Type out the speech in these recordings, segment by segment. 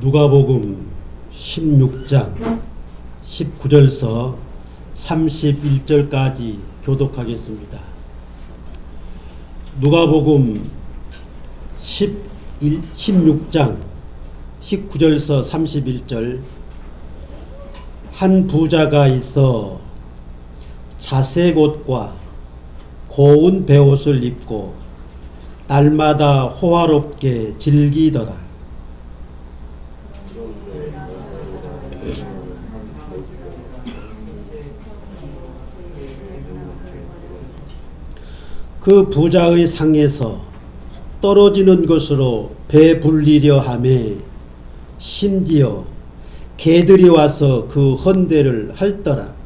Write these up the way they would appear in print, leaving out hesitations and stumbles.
누가복음 16장 19절서 31절까지 교독하겠습니다. 누가복음 16장 19절서 31절. 한 부자가 있어 자색 옷과 고운 베옷을 입고 날마다 호화롭게 즐기더라. 그 부자의 상에서 떨어지는 것으로 배불리려 하매 심지어 개들이 와서 그 헌대를 핥더라.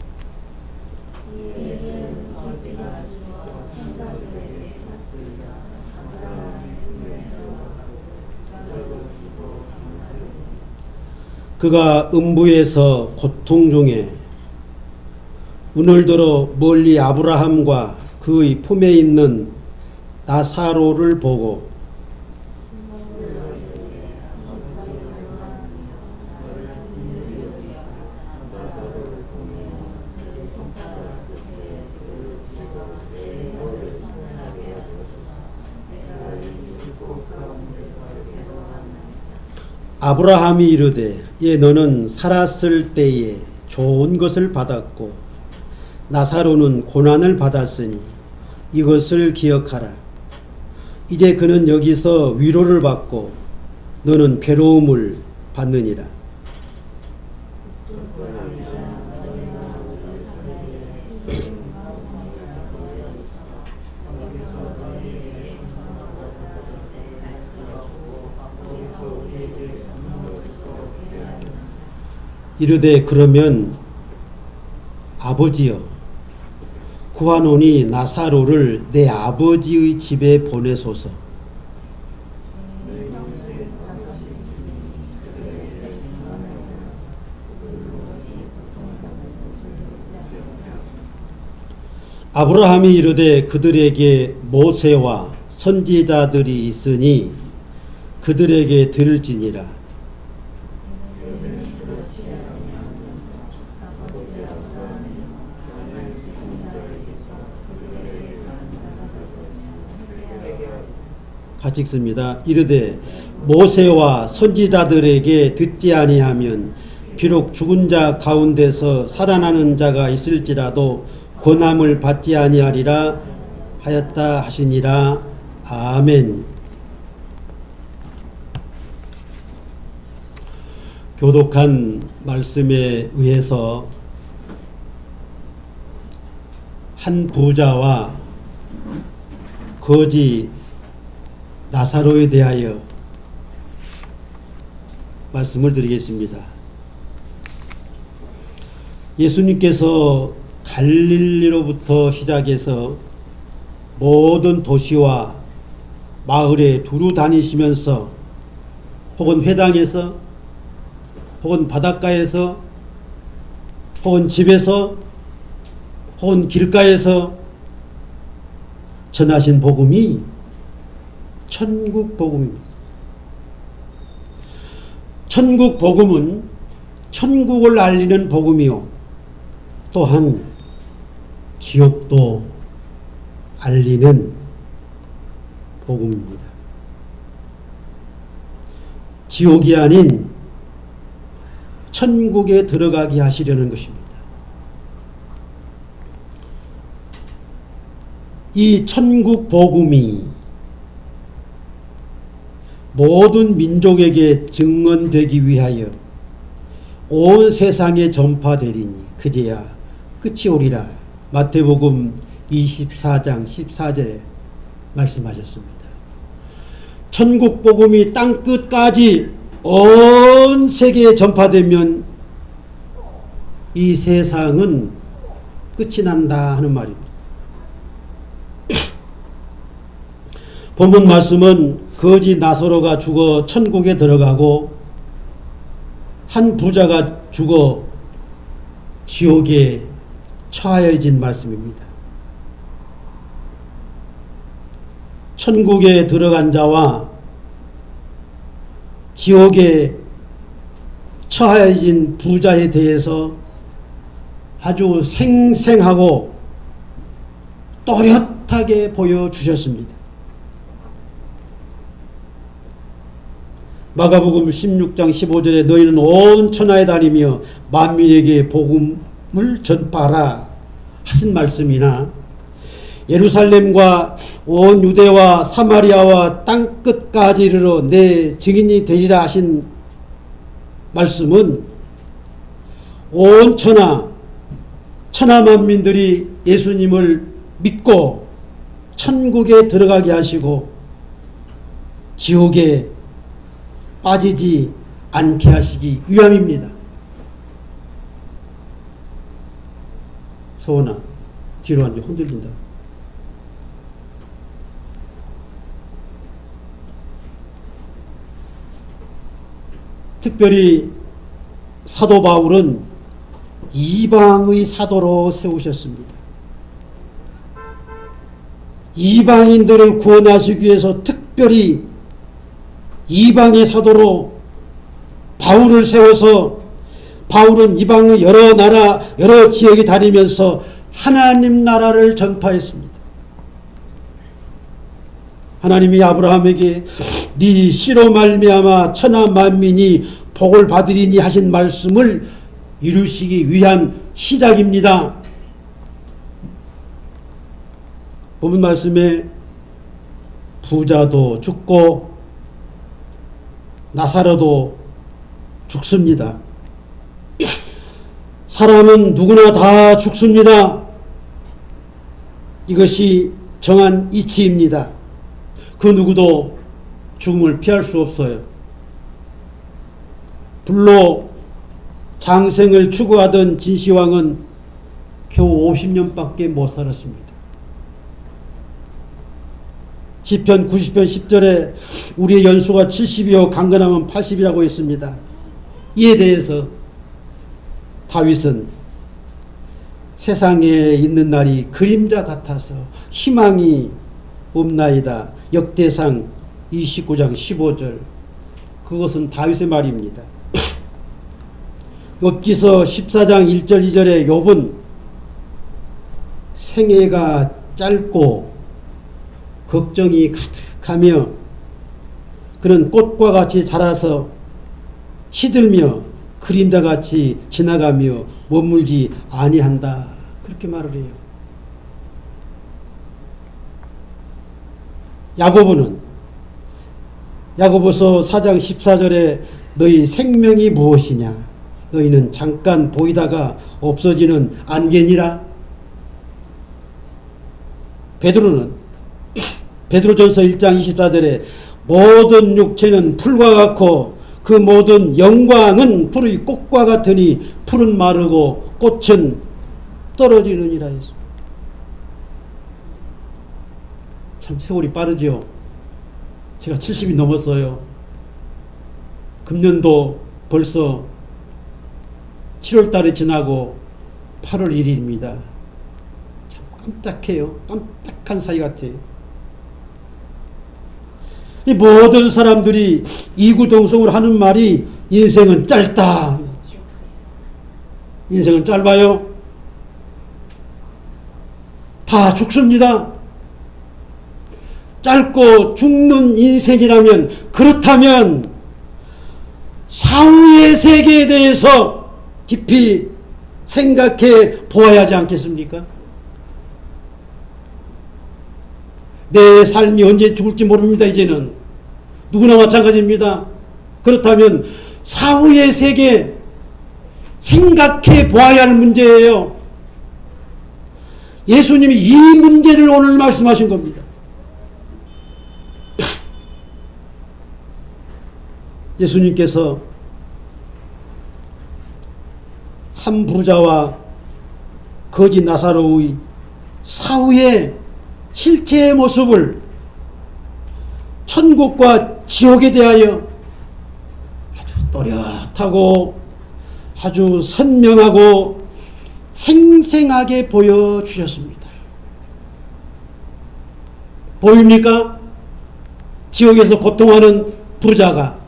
그가 음부에서 고통 중에 오늘들어 멀리 아브라함과 그의 품에 있는 나사로를 보고 아브라함이 이르되 예 너는 살았을 때에 좋은 것을 받았고 나사로는 고난을 받았으니 이것을 기억하라. 이제 그는 여기서 위로를 받고 너는 괴로움을 받느니라. 이르되 그러면 아버지여 구하노니 나사로를 내 아버지의 집에 보내소서. 아브라함이 이르되 그들에게 모세와 선지자들이 있으니 그들에게 들을지니라. 같이 읽습니다. 이르되 모세와 선지자들에게 듣지 아니하면 비록 죽은 자 가운데서 살아나는 자가 있을지라도 고난을 받지 아니하리라 하였다 하시니라. 아멘. 교독한 말씀에 의해서 한 부자와 거지 나사로에 대하여 말씀을 드리겠습니다. 예수님께서 갈릴리로부터 시작해서 모든 도시와 마을에 두루 다니시면서 혹은 회당에서 혹은 바닷가에서 혹은 집에서 혹은 길가에서 전하신 복음이 천국 복음입니다. 천국 복음은 천국을 알리는 복음이요 또한 지옥도 알리는 복음입니다. 지옥이 아닌 천국에 들어가게 하시려는 것입니다. 이 천국 복음이 모든 민족에게 증언되기 위하여 온 세상에 전파되리니 그제야 끝이 오리라. 마태복음 24장 14절에 말씀하셨습니다. 천국 복음이 땅끝까지 온 세계에 전파되면 이 세상은 끝이 난다 하는 말입니다. 본문 말씀은 거지 나사로가 죽어 천국에 들어가고 한 부자가 죽어 지옥에 처하여진 말씀입니다. 천국에 들어간 자와 지옥에 처해진 부자에 대해서 아주 생생하고 또렷하게 보여주셨습니다. 마가복음 16장 15절에 너희는 온 천하에 다니며 만민에게 복음을 전파하라 하신 말씀이나 예루살렘과 온 유대와 사마리아와 땅끝까지 이르러 내 증인이 되리라 하신 말씀은 온 천하 만민들이 예수님을 믿고 천국에 들어가게 하시고 지옥에 빠지지 않게 하시기 위함입니다. 서원아, 뒤로 앉아. 흔들린다. 특별히 사도 바울은 이방의 사도로 세우셨습니다. 이방인들을 구원하시기 위해서 특별히 이방의 사도로 바울을 세워서 바울은 이방의 여러 나라, 여러 지역에 다니면서 하나님 나라를 전파했습니다. 하나님이 아브라함에게 네 씨로 말미암아 천하 만민이 복을 받으리니 하신 말씀을 이루시기 위한 시작입니다. 본문 말씀에 부자도 죽고 나사로도 죽습니다. 사람은 누구나 다 죽습니다. 이것이 정한 이치입니다. 그 누구도 죽음을 피할 수 없어요. 불로 장생을 추구하던 진시황은 겨우 50년밖에 못 살았습니다. 시편 90편 10절에 우리의 연수가 70이요 강건하면 80이라고 했습니다. 이에 대해서 다윗은 세상에 있는 날이 그림자 같아서 희망이 없나이다. 역대상 29장 15절. 그것은 다윗의 말입니다. 욥기서 14장 1절 2절에 욥은 생애가 짧고 걱정이 가득하며 그는 꽃과 같이 자라서 시들며 그림자같이 지나가며 머물지 아니한다. 그렇게 말을 해요. 야고보서 4장 14절에 너희 생명이 무엇이냐? 너희는 잠깐 보이다가 없어지는 안개니라. 베드로전서 1장 24절에 모든 육체는 풀과 같고 그 모든 영광은 풀의 꽃과 같으니 풀은 마르고 꽃은 떨어지느니라 했습니다. 참 세월이 빠르지요. 제가 70이 넘었어요. 금년도 벌써 7월달이 지나고 8월 1일입니다. 참 깜짝해요. 깜짝한 사이 같아요. 이 모든 사람들이 이구동성으로 하는 말이 인생은 짧다. 인생은 짧아요. 다 죽습니다. 짧고 죽는 인생이라면, 그렇다면 사후의 세계에 대해서 깊이 생각해 보아야 하지 않겠습니까? 내 삶이 언제 죽을지 모릅니다. 이제는 누구나 마찬가지입니다. 그렇다면 사후의 세계 생각해 보아야 할 문제예요. 예수님이 이 문제를 오늘 말씀하신 겁니다. 예수님께서 한 부자와 거지 나사로의 사후의 실체의 모습을 천국과 지옥에 대하여 아주 또렷하고 아주 선명하고 생생하게 보여주셨습니다. 보입니까? 지옥에서 고통하는 부자가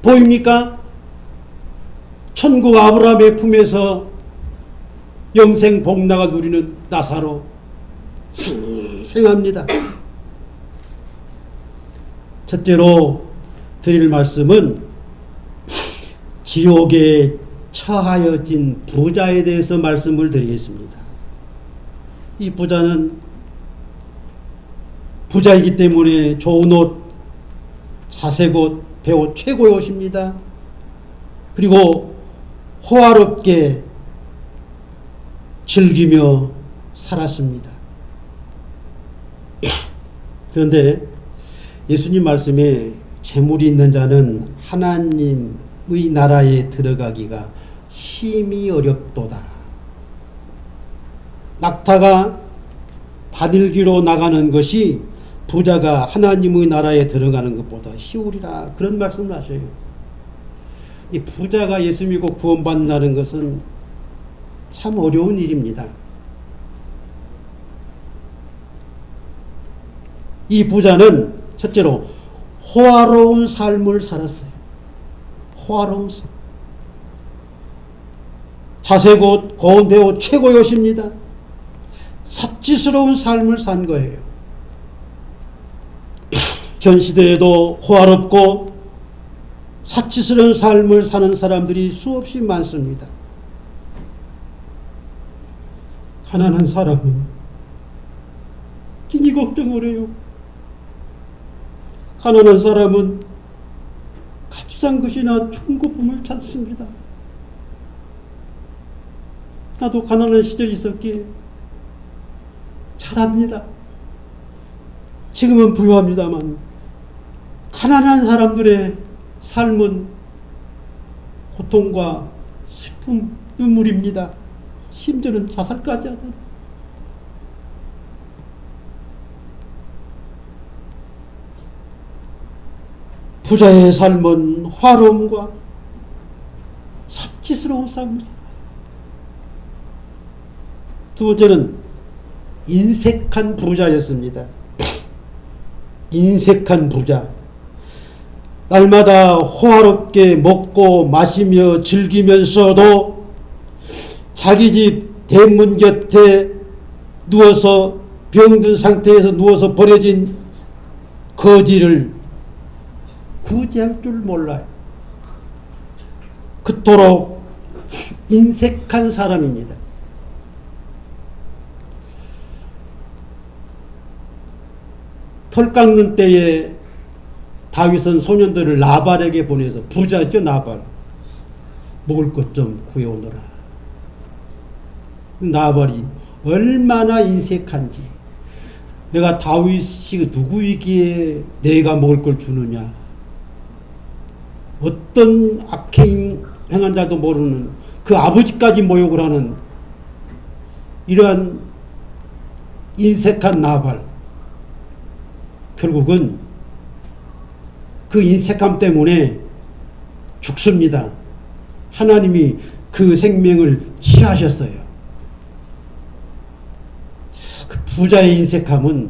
보입니까? 천국 아브라함의 품에서 영생 복락을 누리는 나사로 생생합니다. 첫째로 드릴 말씀은 지옥에 처하여진 부자에 대해서 말씀을 드리겠습니다. 이 부자는 부자이기 때문에 좋은 옷, 자색 옷, 배옷 최고의 옷입니다. 그리고 호화롭게 즐기며 살았습니다. 그런데 예수님 말씀에 재물이 있는 자는 하나님의 나라에 들어가기가 심히 어렵도다. 낙타가 바늘기로 나가는 것이 부자가 하나님의 나라에 들어가는 것보다 쉬우리라. 그런 말씀을 하셔요. 이 부자가 예수 믿고 구원받는다는 것은 참 어려운 일입니다. 이 부자는 첫째로 호화로운 삶을 살았어요. 호화로운 삶. 자색 옷, 고운 배옷 최고의 옷입니다. 사치스러운 삶을 산 거예요. 현 시대에도 호화롭고 사치스러운 삶을 사는 사람들이 수없이 많습니다. 가난한 사람은 끼니 걱정을 해요. 가난한 사람은 값싼 것이나 중고품을 찾습니다. 나도 가난한 시절이 있었기에 잘 압니다. 지금은 부유합니다만 가난한 사람들의 삶은 고통과 슬픔, 눈물입니다. 심지어는 자살까지 하잖아요. 부자의 삶은 화로움과 사치스러운 삶을 살아요. 두 번째는 인색한 부자였습니다. 인색한 부자. 날마다 호화롭게 먹고 마시며 즐기면서도 자기 집 대문 곁에 누워서 병든 상태에서 누워서 버려진 거지를 구제할 줄 몰라요. 그토록 인색한 사람입니다. 털 깎는 때에 다윗은 소년들을 나발에게 보내서, 부자였죠 나발, 먹을 것 좀 구해오너라. 나발이 얼마나 인색한지, 내가 다윗이 누구이기에 내가 먹을 걸 주느냐, 어떤 악행한 자도 모르는 그 아버지까지 모욕을 하는 이러한 인색한 나발. 결국은 그 인색함 때문에 죽습니다. 하나님이 그 생명을 취하셨어요. 그 부자의 인색함은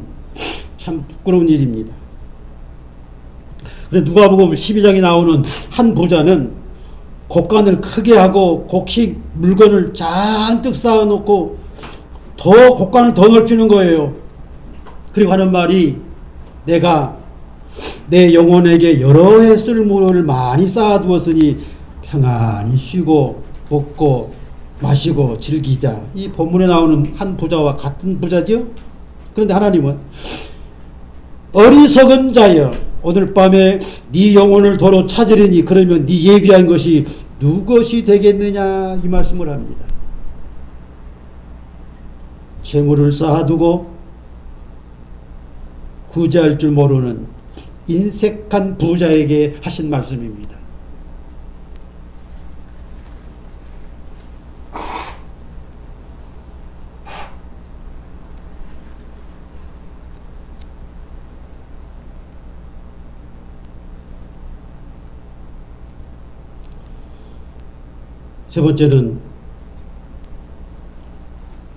참 부끄러운 일입니다. 그래서 누가복음 12장에 나오는 한 부자는 곡간을 크게 하고 곡식 물건을 잔뜩 쌓아놓고 더 곡간을 더 넓히는 거예요. 그리고 하는 말이, 내가 내 영혼에게 여러 해 쓸 물을 많이 쌓아두었으니 평안히 쉬고 먹고 마시고 즐기자. 이 본문에 나오는 한 부자와 같은 부자죠. 그런데 하나님은 어리석은 자여, 오늘 밤에 네 영혼을 도로 찾으리니 그러면 네 예비한 것이 누것이 되겠느냐, 이 말씀을 합니다. 재물을 쌓아두고 구제할 줄 모르는 인색한 부자에게 하신 말씀입니다. 세 번째는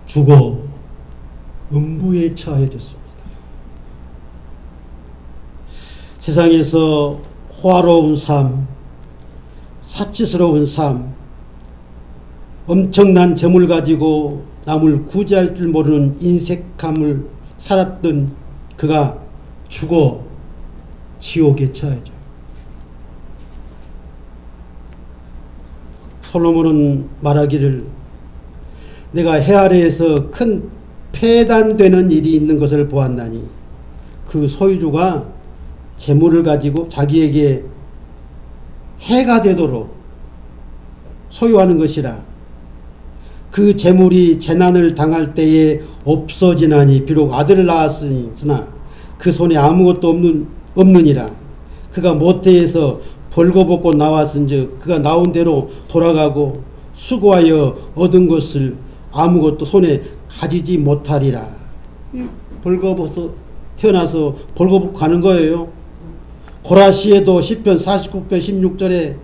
죽어 음부에 처해졌습니다. 세상에서 호화로운 삶, 사치스러운 삶, 엄청난 재물 가지고 남을 구제할 줄 모르는 인색함을 살았던 그가 죽어 지옥에 처하죠. 솔로몬은 말하기를 내가 해 아래에서 큰 폐단되는 일이 있는 것을 보았나니 그 소유주가 재물을 가지고 자기에게 해가 되도록 소유하는 것이라. 그 재물이 재난을 당할 때에 없어지나니 비록 아들을 낳았으나 그 손에 아무것도 없느니라. 그가 모태에서 벌거벗고 나왔은즉 그가 나온 대로 돌아가고 수고하여 얻은 것을 아무것도 손에 가지지 못하리라. 벌거벗어 태어나서 벌거벗고 가는 거예요. 고라시에도 시편 49편 16절에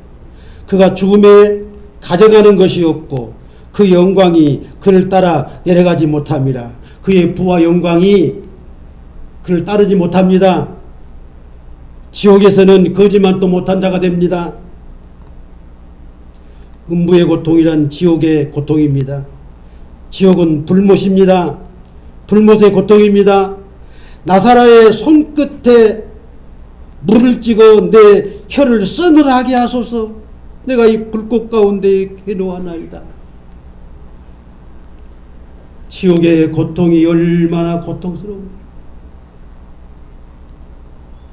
그가 죽음에 가져가는 것이 없고 그 영광이 그를 따라 내려가지 못합니다. 그의 부와 영광이 그를 따르지 못합니다. 지옥에서는 거지만도 못한 자가 됩니다. 음부의 고통이란 지옥의 고통입니다. 지옥은 불못입니다. 불못의 고통입니다. 나사로의 손끝에 물을 찍어 내 혀를 서늘하게 하소서. 내가 이 불꽃 가운데 해놓았나이다. 지옥의 고통이 얼마나 고통스러운가.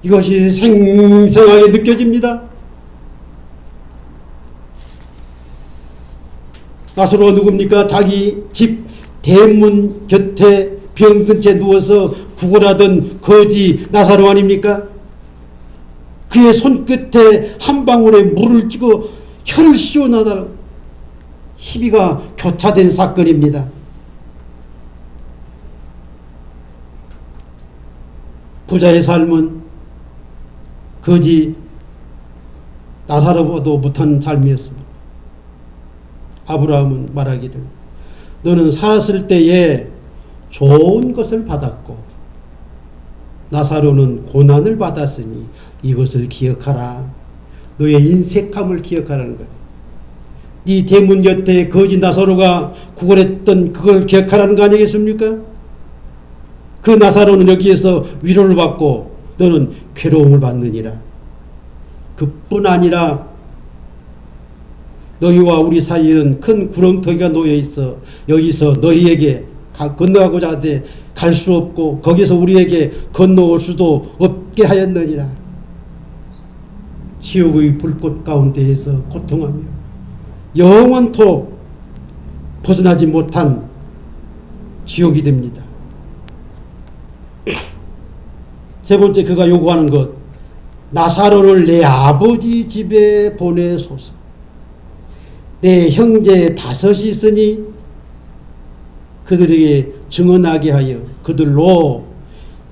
이것이 생생하게 느껴집니다. 나사로가 누굽니까? 자기 집 대문 곁에 병든 채 누워서 구걸하던 거지 나사로 아닙니까? 그의 손끝에 한 방울의 물을 찍어 혀를 씌워나다 시비가 교차된 사건입니다. 부자의 삶은 거지 나사로보다도 못한 삶이었습니다. 아브라함은 말하기를 너는 살았을 때에 좋은 것을 받았고 나사로는 고난을 받았으니 이것을 기억하라. 너의 인색함을 기억하라는 거예요. 네 대문 곁에 거지 나사로가 구걸했던 그걸 기억하라는 거 아니겠습니까? 그 나사로는 여기에서 위로를 받고 너는 괴로움을 받느니라. 그뿐 아니라 너희와 우리 사이에는 큰 구렁텅이가 놓여 있어 여기서 너희에게 건너가고자 하되 갈 수 없고 거기서 우리에게 건너올 수도 없게 하였느니라. 지옥의 불꽃 가운데에서 고통하며 영원토록 벗어나지 못한 지옥이 됩니다. 세 번째 그가 요구하는 것, 나사로를 내 아버지 집에 보내소서. 내 형제 5이 있으니 그들에게 증언하게 하여 그들로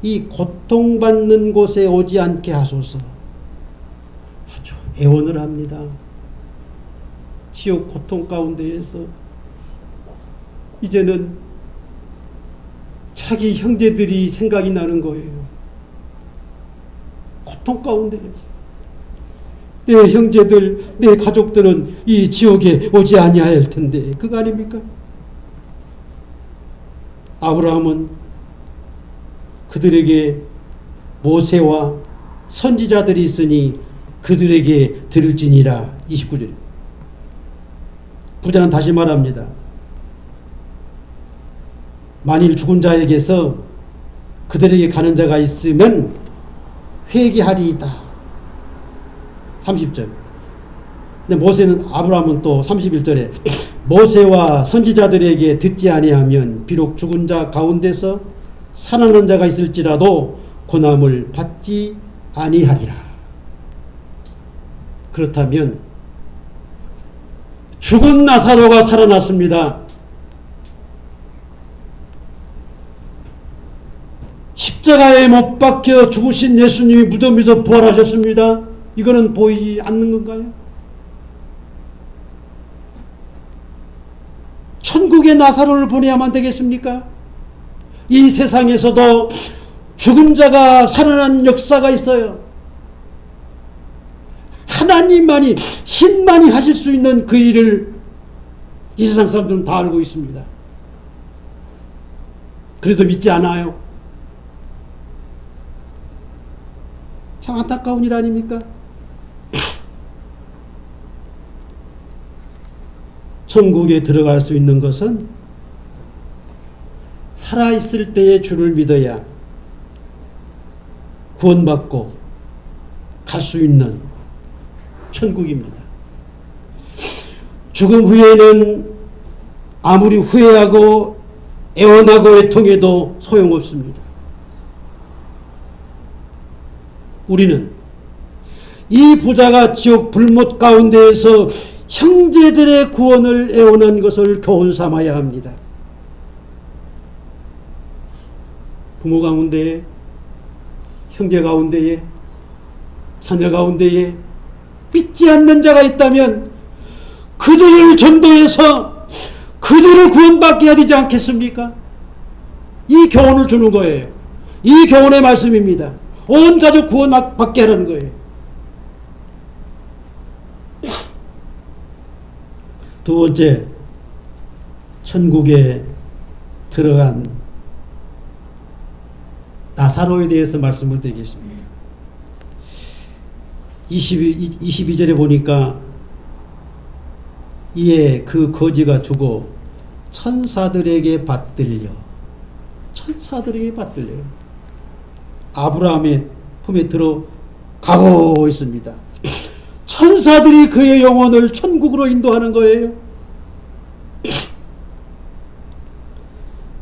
이 고통받는 곳에 오지 않게 하소서. 아주 애원을 합니다. 지옥 고통 가운데에서 이제는 자기 형제들이 생각이 나는 거예요. 고통 가운데 내 형제들, 내 가족들은 이 지옥에 오지 아니할 텐데 그거 아닙니까? 아브라함은 그들에게 모세와 선지자들이 있으니 그들에게 들을지니라. 29절. 부자는 다시 말합니다. 만일 죽은 자에게서 그들에게 가는 자가 있으면 회개하리이다. 30절. 근데 모세는 아브라함은 또 31절에 모세와 선지자들에게 듣지 아니하면 비록 죽은 자 가운데서 살아난 자가 있을지라도 고난을 받지 아니하리라. 그렇다면 죽은 나사로가 살아났습니다. 십자가에 못 박혀 죽으신 예수님이 무덤에서 부활하셨습니다. 이거는 보이지 않는 건가요? 천국에 나사로를 보내야만 되겠습니까? 이 세상에서도 죽은 자가 살아난 역사가 있어요. 하나님만이, 신만이 하실 수 있는 그 일을 이 세상 사람들은 다 알고 있습니다. 그래도 믿지 않아요. 참 안타까운 일 아닙니까? 천국에 들어갈 수 있는 것은 살아있을 때의 주를 믿어야 구원받고 갈 수 있는 천국입니다. 죽음 후에는 아무리 후회하고 애원하고 애통해도 소용없습니다. 우리는 이 부자가 지옥 불못 가운데에서 형제들의 구원을 애원한 것을 교훈 삼아야 합니다. 부모 가운데에, 형제 가운데에, 자녀 가운데에 믿지 않는 자가 있다면 그들을 전도해서 그들을 구원받게 해야 되지 않겠습니까? 이 교훈을 주는 거예요. 이 교훈의 말씀입니다. 온 가족 구원받게 하라는 거예요. 두 번째, 천국에 들어간 나사로에 대해서 말씀을 드리겠습니다. 22절에 보니까 이에 그 거지가 죽어 천사들에게 받들려요. 아브라함의 품에 들어가고 있습니다. 천사들이 그의 영혼을 천국으로 인도하는 거예요.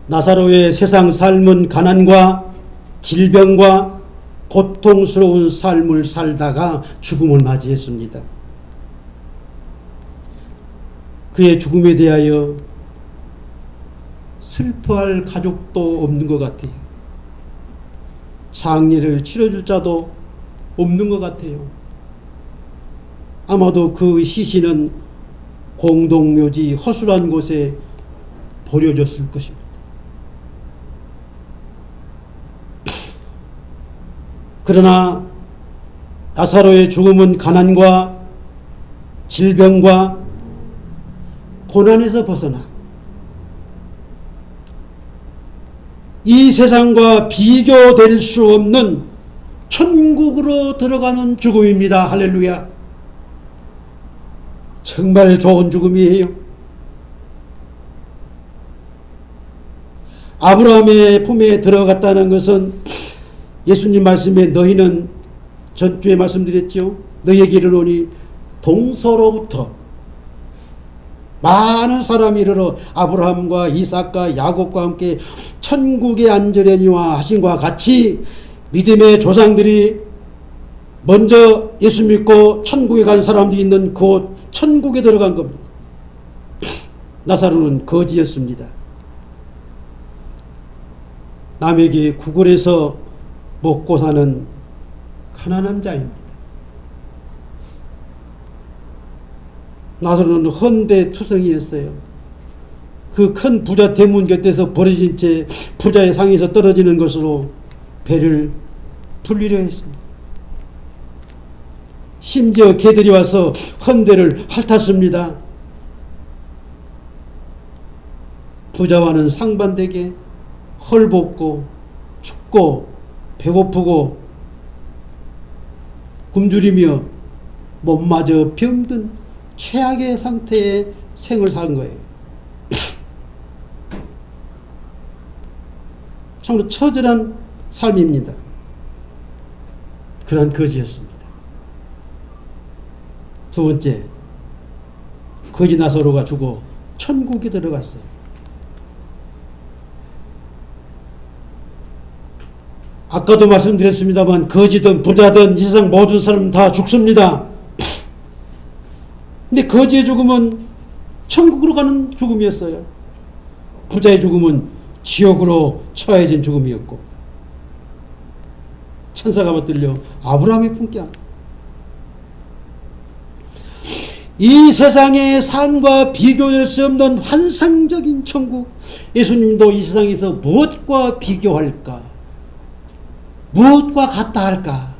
나사로의 세상 삶은 가난과 질병과 고통스러운 삶을 살다가 죽음을 맞이했습니다. 그의 죽음에 대하여 슬퍼할 가족도 없는 것 같아요. 장례를 치러줄 자도 없는 것 같아요. 아마도 그 시신은 공동묘지 허술한 곳에 버려졌을 것입니다. 그러나 나사로의 죽음은 가난과 질병과 고난에서 벗어나 이 세상과 비교될 수 없는 천국으로 들어가는 죽음입니다. 할렐루야. 정말 좋은 죽음이에요. 아브라함의 품에 들어갔다는 것은 예수님 말씀에 너희는 전주에 말씀드렸죠. 너희에게 이르노니 동서로부터 많은 사람이 이르러 아브라함과 이삭과 야곱과 함께 천국에 앉으려니와 하신 것과 같이 믿음의 조상들이 먼저 예수 믿고 천국에 간 사람들이 있는 그 천국에 들어간 겁니다. 나사로는 거지였습니다. 남에게 구걸해서 먹고 사는 가난한 자입니다. 나사로는 헌대투성이였어요. 그 큰 부자 대문 곁에서 버려진 채 부자의 상에서 떨어지는 것으로 배를 불리려 했습니다. 심지어 개들이 와서 헌대를 핥았습니다. 부자와는 상반되게 헐벗고 춥고 배고프고 굶주리며 몸마저 병든 최악의 상태의 생을 사는 거예요. 참으로 처절한 삶입니다. 그런 거지였습니다. 두 번째, 거지 나사로가 죽어 천국에 들어갔어요. 아까도 말씀드렸습니다만 거지든 부자든 이 세상 모든 사람은 다 죽습니다. 근데 거지의 죽음은 천국으로 가는 죽음이었어요. 부자의 죽음은 지옥으로 처해진 죽음이었고 천사가 받들려 아브라함의 품께 안고 이 세상의 삶과 비교될 수 없는 환상적인 천국. 예수님도 이 세상에서 무엇과 비교할까? 무엇과 같다 할까?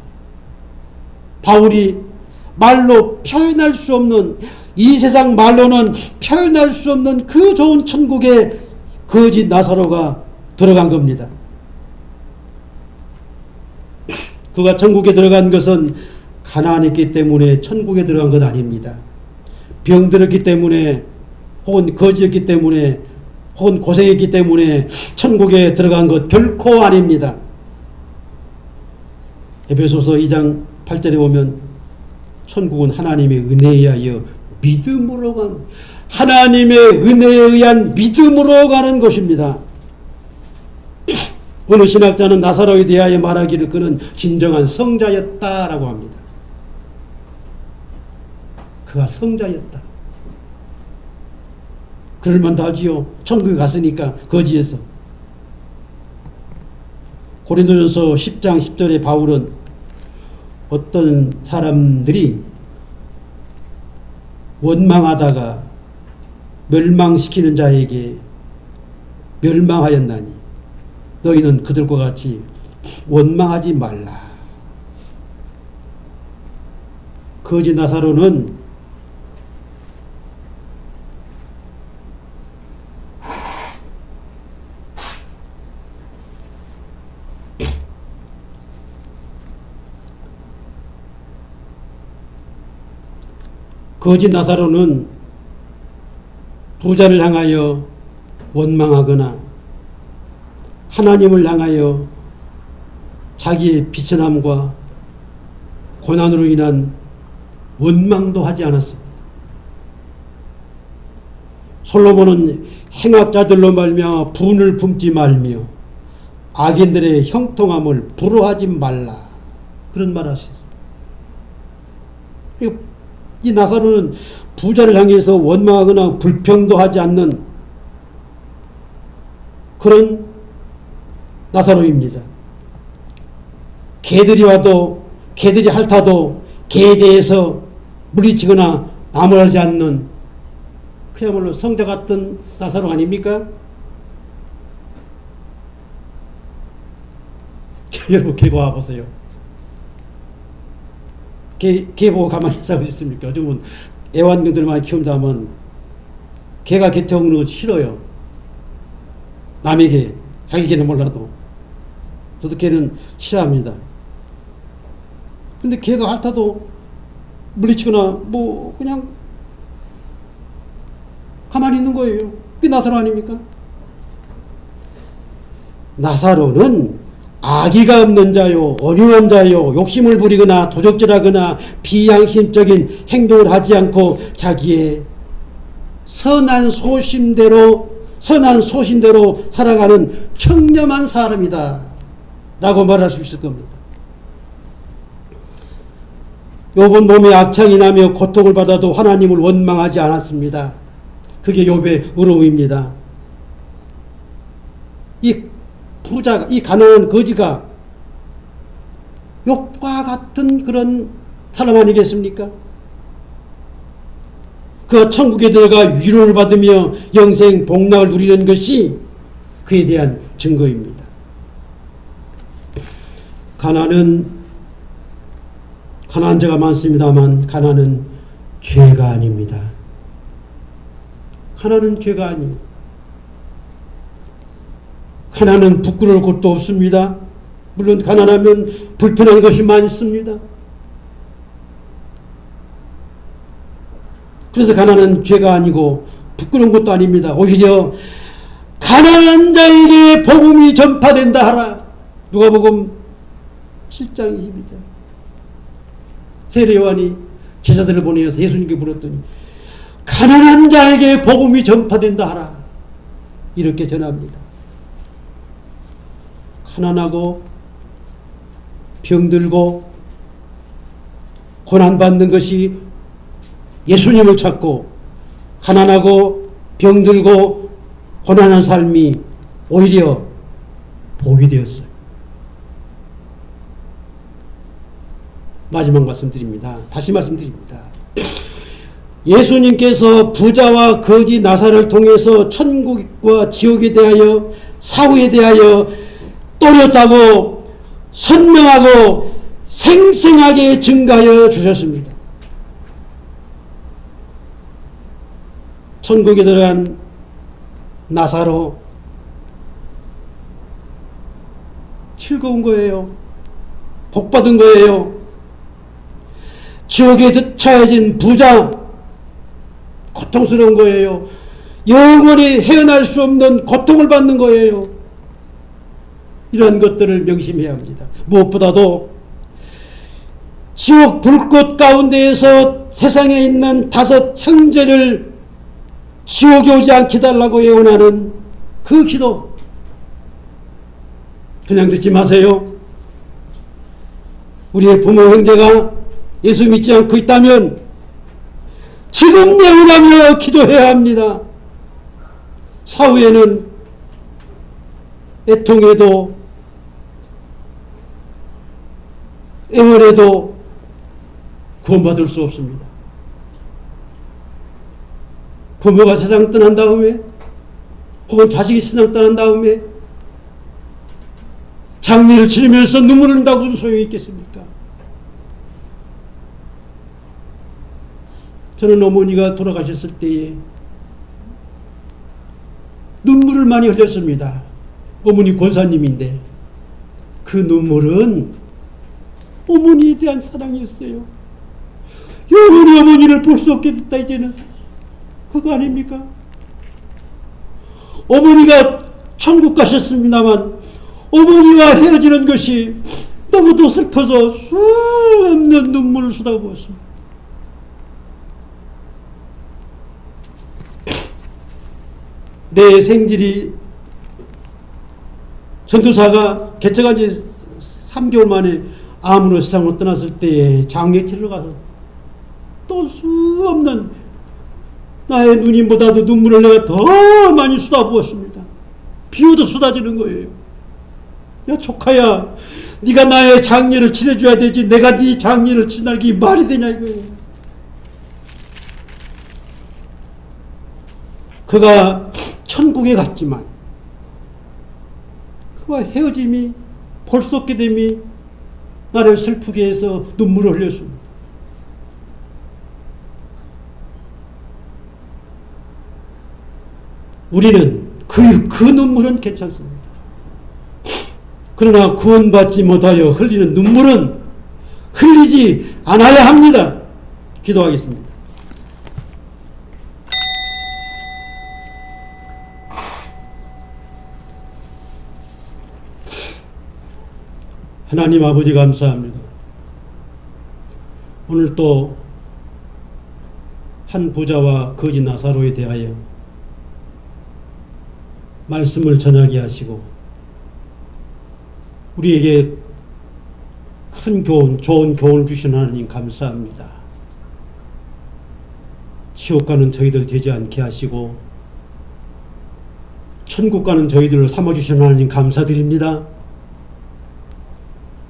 바울이 말로 표현할 수 없는, 이 세상 말로는 표현할 수 없는 그 좋은 천국에 거지 나사로가 들어간 겁니다. 그가 천국에 들어간 것은 가난했기 때문에 천국에 들어간 것 아닙니다. 병들었기 때문에, 혹은 거지였기 때문에, 혹은 고생했기 때문에 천국에 들어간 것 결코 아닙니다. 에베소서 2장 8절에 보면 천국은 하나님의 은혜에 의하여 믿음으로 간, 하나님의 은혜에 의한 믿음으로 가는 곳입니다. 어느 신학자는 나사로에 대하여 말하기를 그는 진정한 성자였다라고 합니다. 그가 성자였다. 그럴만도 하지요. 천국에 갔으니까, 거지에서. 고린도전서 10장 10절에 바울은 어떤 사람들이 원망하다가 멸망시키는 자에게 멸망하였나니 너희는 그들과 같이 원망하지 말라. 거지 나사로는 거지 나사로는 부자를 향하여 원망하거나 하나님을 향하여 자기의 비천함과 고난으로 인한 원망도 하지 않았습니다. 솔로몬은 행악자들로 말미암아 분을 품지 말며 악인들의 형통함을 부러워하지 말라, 그런 말을 하셨어요. 이 나사로는 부자를 향해서 원망하거나 불평도 하지 않는 그런 나사로입니다. 개들이 와도, 개들이 핥아도 개에 대해서 물리치거나 나무라지 않는 그야말로 성자 같은 나사로 아닙니까? 여러분, 개가 와보세요. 개 보고 가만히 있다고 있습니까? 요즘은 애완견들 많이 키운다 하면 개가 곁에 오는 거 싫어요. 남의 개, 자기 개는 몰라도. 저도 개는 싫어합니다. 근데 개가 핥아도 물리치거나 뭐 그냥 가만히 있는 거예요. 그게 나사로 아닙니까? 나사로는 악의가 없는 자요, 온유한 자요, 욕심을 부리거나 도적질하거나 비양심적인 행동을 하지 않고 자기의 선한 소신대로 살아가는 청렴한 사람이다 라고 말할 수 있을 겁니다. 욥은 몸에 악창이 나며 고통을 받아도 하나님을 원망하지 않았습니다. 그게 욥의 의로움입니다. 이 부자가, 이 가난한 거지가 욥과 같은 그런 사람 아니겠습니까? 그 천국에 들어가 위로를 받으며 영생 복락을 누리는 것이 그에 대한 증거입니다. 가난한 자가 많습니다만 가난은 죄가 아닙니다. 가난은 죄가 아니에요. 가난은 부끄러울 것도 없습니다. 물론 가난하면 불편한 것이 많습니다. 그래서 가난은 죄가 아니고 부끄러운 것도 아닙니다. 오히려 가난한 자에게 복음이 전파된다 하라. 누가복음 7장 22절. 세례 요한이 제자들을 보내어서 예수님께 물었더니 가난한 자에게 복음이 전파된다 하라. 이렇게 전합니다. 가난하고 병들고 고난받는 것이 예수님을 찾고, 가난하고 병들고 고난한 삶이 오히려 복이 되었어요. 마지막 말씀드립니다. 다시 말씀드립니다. 예수님께서 부자와 거지 나사를 통해서 천국과 지옥에 대하여, 사후에 대하여 또렷하고 선명하고 생생하게 증가하여 주셨습니다. 천국에 들어간 나사로 즐거운 거예요. 복 받은 거예요. 지옥에 처해진 부자 고통스러운 거예요. 영원히 헤어날 수 없는 고통을 받는 거예요. 이런 것들을 명심해야 합니다. 무엇보다도 지옥 불꽃 가운데에서 세상에 있는 5 형제를 지옥에 오지 않게 달라고 예언하는 그 기도, 그냥 듣지 마세요. 우리의 부모 형제가 예수 믿지 않고 있다면 지금 예언하며 기도해야 합니다. 사후에는 애통해도 애원해도 구원받을 수 없습니다. 부모가 세상 떠난 다음에 혹은 자식이 세상 떠난 다음에 장례를 치르면서 눈물을 흘린다고 무슨 소용이 있겠습니까? 저는 어머니가 돌아가셨을 때에 눈물을 많이 흘렸습니다. 어머니 권사님인데 그 눈물은 어머니에 대한 사랑이었어요. 영원히 어머니를 볼 수 없게 됐다 이제는. 그거 아닙니까? 어머니가 천국 가셨습니다만 어머니와 헤어지는 것이 너무도 슬퍼서 수 없는 눈물을 쏟아부었습니다. 내 생질이 전도사가 개척한 지 3개월 만에 암으로 세상으로 떠났을 때에 장례치러 가서 또 수 없는 나의 누님보다도 눈물을 내가 더 많이 쏟아부었습니다. 비오도 쏟아지는 거예요. 야 조카야, 네가 나의 장례를 치러줘야 되지 내가 네 장례를 치르는 게 말이 되냐 이거예요. 그가 천국에 갔지만 그와 헤어짐이 볼 수 없게 됨이 나를 슬프게 해서 눈물을 흘렸습니다. 우리는 그 눈물은 괜찮습니다. 그러나 구원받지 못하여 흘리는 눈물은 흘리지 않아야 합니다. 기도하겠습니다. 하나님 아버지 감사합니다. 오늘 또 한 부자와 거지 나사로에 대하여 말씀을 전하게 하시고 우리에게 큰 교훈, 좋은 교훈을 주신 하나님 감사합니다. 지옥 가는 저희들 되지 않게 하시고 천국 가는 저희들을 삼아주신 하나님 감사드립니다.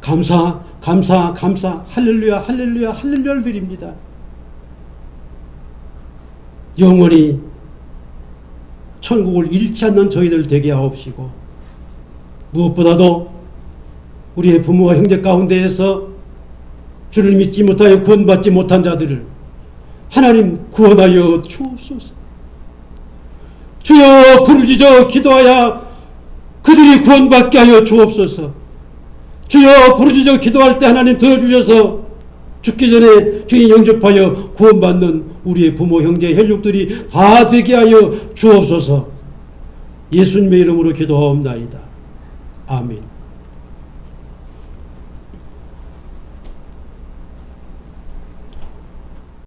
감사, 할렐루야, 할렐루야, 할렐루야를 드립니다. 영원히 천국을 잃지 않는 저희들 되게 하옵시고 무엇보다도 우리의 부모와 형제 가운데에서 주를 믿지 못하여 구원받지 못한 자들을 하나님 구원하여 주옵소서. 주여 부르짖어 기도하여 그들이 구원받게 하여 주옵소서. 주여 부르짖어 기도할 때 하나님 들어주셔서 죽기 전에 주인 영접하여 구원받는 우리의 부모 형제 혈육들이 다 되게 하여 주옵소서. 예수님의 이름으로 기도하옵나이다. 아멘.